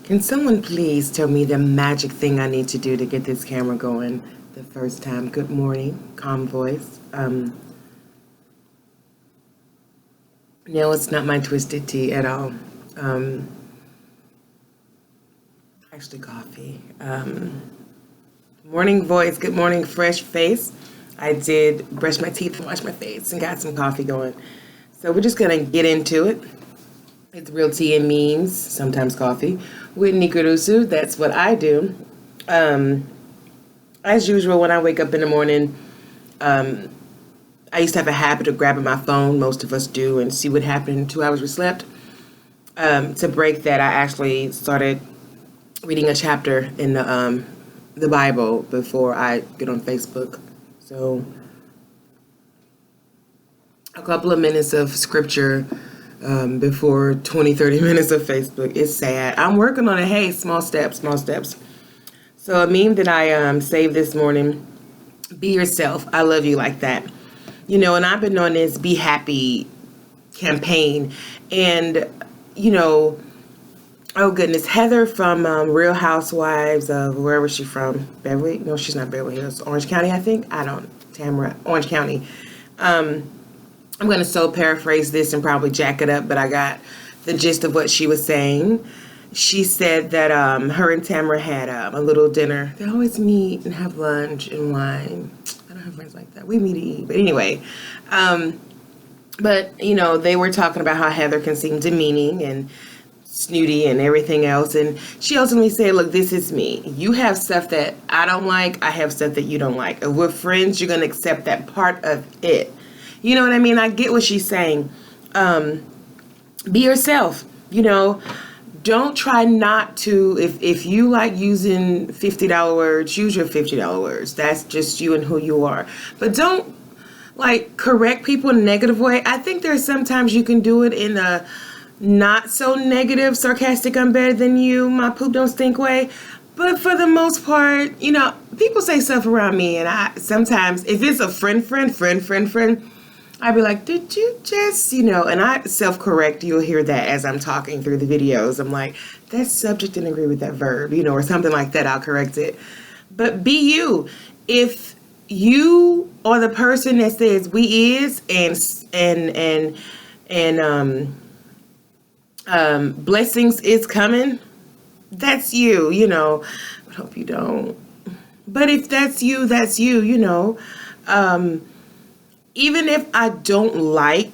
Can someone please tell me the magic thing I need to do to get this camera going the first time? Good morning, calm voice. No, it's not my twisted tea at all. Actually, coffee. Morning voice, good morning, fresh face. I did brush my teeth and wash my face and got some coffee going. So we're just gonna get into it. It's real tea and memes, sometimes coffee, with Nikoruzu. That's what I do. As usual, when I wake up in the morning, I used to have a habit of grabbing my phone, most of us do, and see what happened in 2 hours we slept. To break that, I actually started reading a chapter in the Bible before I get on Facebook. So a couple of minutes of scripture before 20, 30 minutes of Facebook. It's sad. I'm working on it. Hey, small steps, small steps. So a meme that I saved this morning, be yourself. I love you like that. You know, and I've been on this Be Happy campaign. And, you know, oh goodness, Heather from Real Housewives of wherever she's from, Beverly? No, she's not Beverly Hills. Orange County, I think. Orange County. I'm going to so paraphrase this and probably jack it up, but I got the gist of what she was saying. She said that her and Tamara had a little dinner. They always meet and have lunch and wine. I don't have friends like that. We meet to eat. But anyway, but, you know, they were talking about how Heather can seem demeaning and snooty and everything else. And she ultimately said, look, this is me. You have stuff that I don't like. I have stuff that you don't like. If we're friends, you're going to accept that part of it. You know what I mean? I get what she's saying. Be yourself. You know, don't try not to. If you like using $50 words, use your $50 words. That's just you and who you are. But don't like correct people in a negative way. I think there's sometimes you can do it in a not so negative, sarcastic, I'm better than you, my poop don't stink way. But for the most part, you know, people say stuff around me, and I sometimes, if it's a friend, I'd be like, did you just, you know, and I self-correct. You'll hear that as I'm talking through the videos. I'm like, that subject didn't agree with that verb, you know, or something like that. I'll correct it. But be you. If you are the person that says we is and blessings is coming, that's you, you know. I hope you don't. But if that's you, you know. Even if I don't like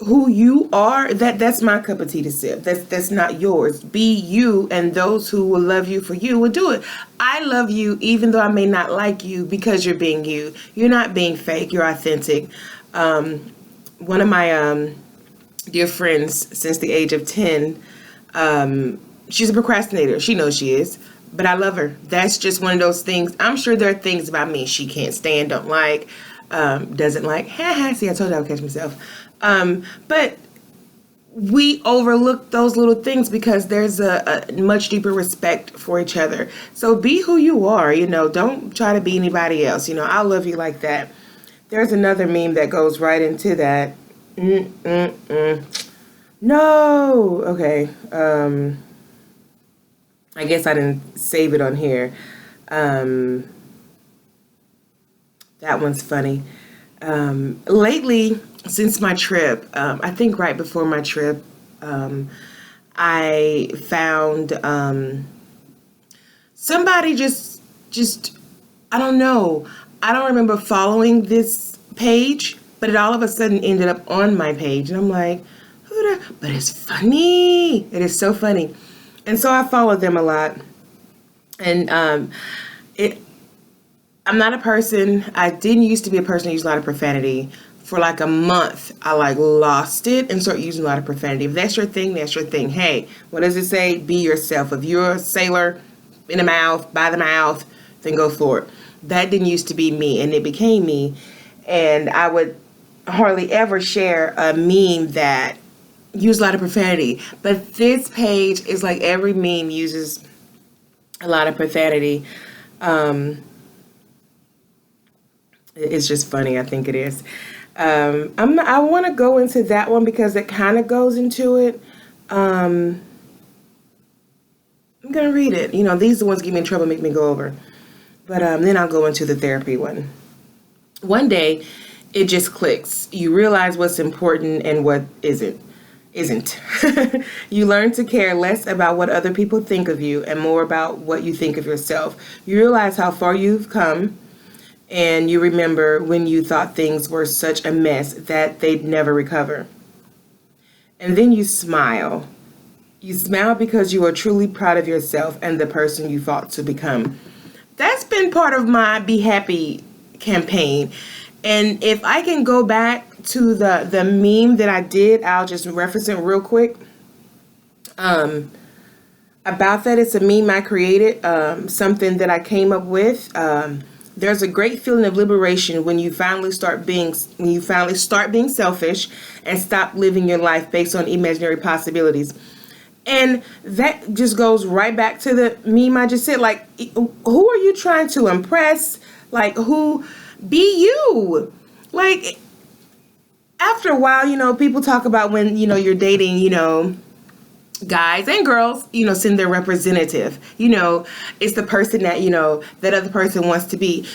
who you are, that's my cup of tea to sip. That's not yours. Be you, and those who will love you for you will do it. I love you even though I may not like you because you're being you. You're not being fake. You're authentic. One of my dear friends since the age of 10, she's a procrastinator. She knows she is. But I love her. That's just one of those things. I'm sure there are things about me she can't stand, don't like, doesn't like. See, I told you I would catch myself. But we overlook those little things because there's a much deeper respect for each other. So be who you are, you know. Don't try to be anybody else. You know, I love you like that. There's another meme that goes right into that. No. Okay. I guess I didn't save it on here. That one's funny. Lately, since my trip, I think right before my trip, I found somebody just I don't know. I don't remember following this page, but it all of a sudden ended up on my page, and I'm like, but it's funny. It is so funny. And so I follow them a lot. And I'm not a person, I didn't used to be a person who used a lot of profanity. For like a month, I like lost it and started using a lot of profanity. If that's your thing, that's your thing. Hey, what does it say? Be yourself. If you're a sailor in the mouth, by the mouth, then go for it. That didn't used to be me, and it became me. And I would hardly ever share a meme that used a lot of profanity. But this page is like every meme uses a lot of profanity. It's just funny. I think it is. I want to go into that one because it kind of goes into it. I'm going to read it. These are the ones that get me in trouble, make me go over. But then I'll go into the therapy one. One day, it just clicks. You realize what's important and what isn't. You learn to care less about what other people think of you and more about what you think of yourself. You realize how far you've come, and you remember when you thought things were such a mess that they'd never recover. And then you smile. You smile because you are truly proud of yourself and the person you fought to become. That's been part of my Be Happy campaign. And if I can go back to the meme that I did, I'll just reference it real quick. About that, it's a meme I created, something that I came up with. There's a great feeling of liberation when you finally start being selfish and stop living your life based on imaginary possibilities. And that just goes right back to the meme I just said. Like, who are you trying to impress? Like, be you. Like, after a while, people talk about when, you're dating, guys and girls, send their representative. It's the person that, that other person wants to be.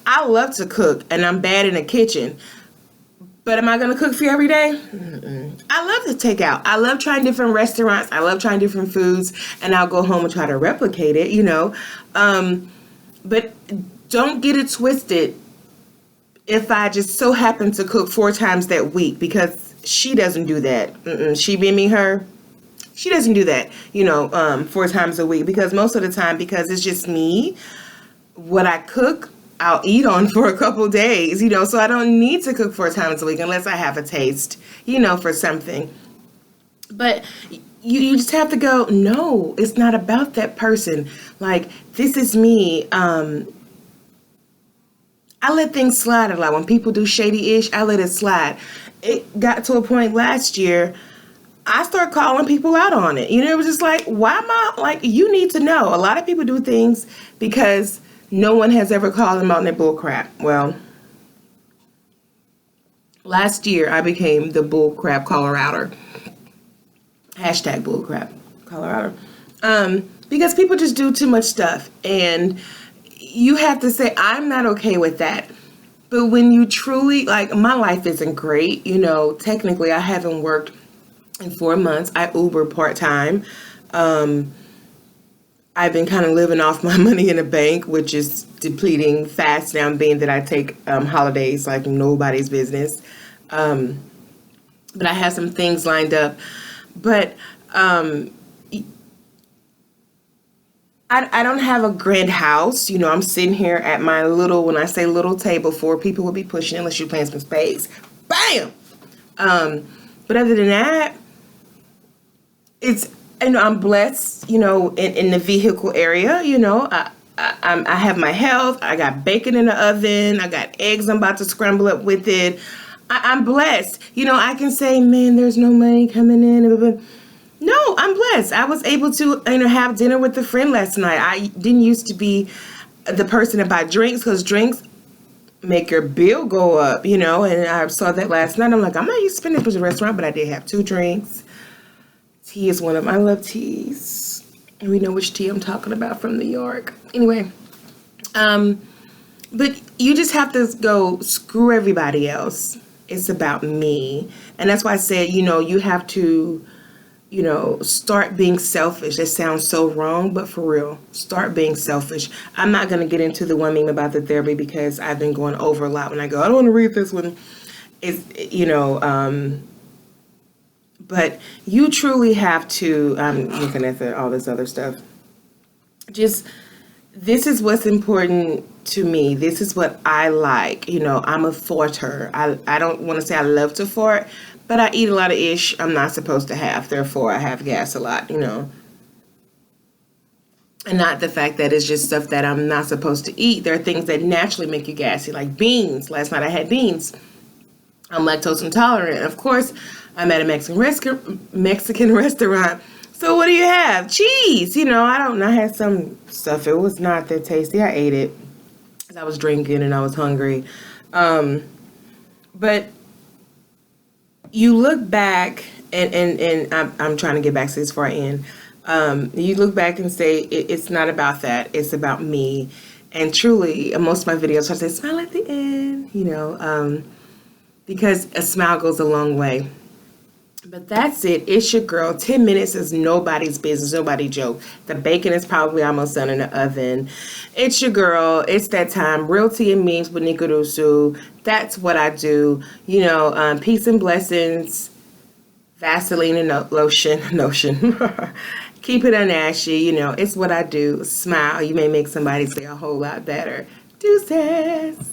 I love to cook and I'm bad in the kitchen. But am I going to cook for you every day? Mm-mm. I love to take out. I love trying different restaurants. I love trying different foods. And I'll go home and try to replicate it, But don't get it twisted if I just so happen to cook 4 times that week, because she doesn't do that. She being her. She doesn't do that, 4 times a week, because most of the time, because it's just me, what I cook, I'll eat on for a couple days, so I don't need to cook 4 times a week unless I have a taste, for something. But you just have to go, no, it's not about that person. Like, this is me. I let things slide a lot. When people do shady-ish, I let it slide. It got to a point last year, I started calling people out on it. It was just like, why am I, like, you need to know. A lot of people do things because no one has ever called them out on their bull crap. Well, last year I became the bull crap caller outer. Hashtag bull crap caller outer. Because people just do too much stuff. And you have to say, I'm not okay with that. But when you truly, like, my life isn't great. Technically I haven't worked in 4 months. I Uber part-time. I've been kind of living off my money in the bank, which is depleting fast now, being that I take holidays like nobody's business. But I have some things lined up. But I don't have a grand house. I'm sitting here at my little, when I say little table, 4 people will be pushing unless you're playing some spades. Bam! But other than that, it's, I'm blessed, in the vehicle area. I have my health. I got bacon in the oven. I got eggs I'm about to scramble up with it. I'm blessed. I can say, man, there's no money coming in. No, I'm blessed. I was able to, have dinner with a friend last night. I didn't used to be the person to buy drinks, because drinks make your bill go up, and I saw that last night. I'm like, I'm not used to spending this much at a restaurant, but I did have 2 drinks. Tea is one of them. I love teas. And we know which tea I'm talking about from New York. Anyway, but you just have to go, screw everybody else. It's about me. And that's why I said, you have to, start being selfish. That sounds so wrong, but for real, start being selfish. I'm not going to get into the one meme about the therapy because I've been going over a lot when I go, I don't want to read this one. It's, but you truly have to, I'm looking at all this other stuff. Just, this is what's important to me. This is what I like. I'm a farter. I don't want to say I love to fart, but I eat a lot of ish I'm not supposed to have. Therefore, I have gas a lot, And not the fact that it's just stuff that I'm not supposed to eat. There are things that naturally make you gassy, like beans. Last night I had beans. I'm lactose intolerant. Of course, I'm at a Mexican restaurant. So what do you have? Cheese. I had some stuff. It was not that tasty. I ate it. I was drinking and I was hungry. But you look back, and I'm trying to get back to this before I end. You look back and say, it's not about that. It's about me. And truly, most of my videos, I say, smile at the end, because a smile goes a long way. But that's it. It's your girl. 10 minutes is nobody's business, nobody joke. The bacon is probably almost done in the oven. It's your girl. It's that time. Real tea and memes with Nikoruzu. That's what I do. Peace and blessings. Vaseline and lotion. Keep it unashy. It's what I do. Smile. You may make somebody say a whole lot better. Deuces.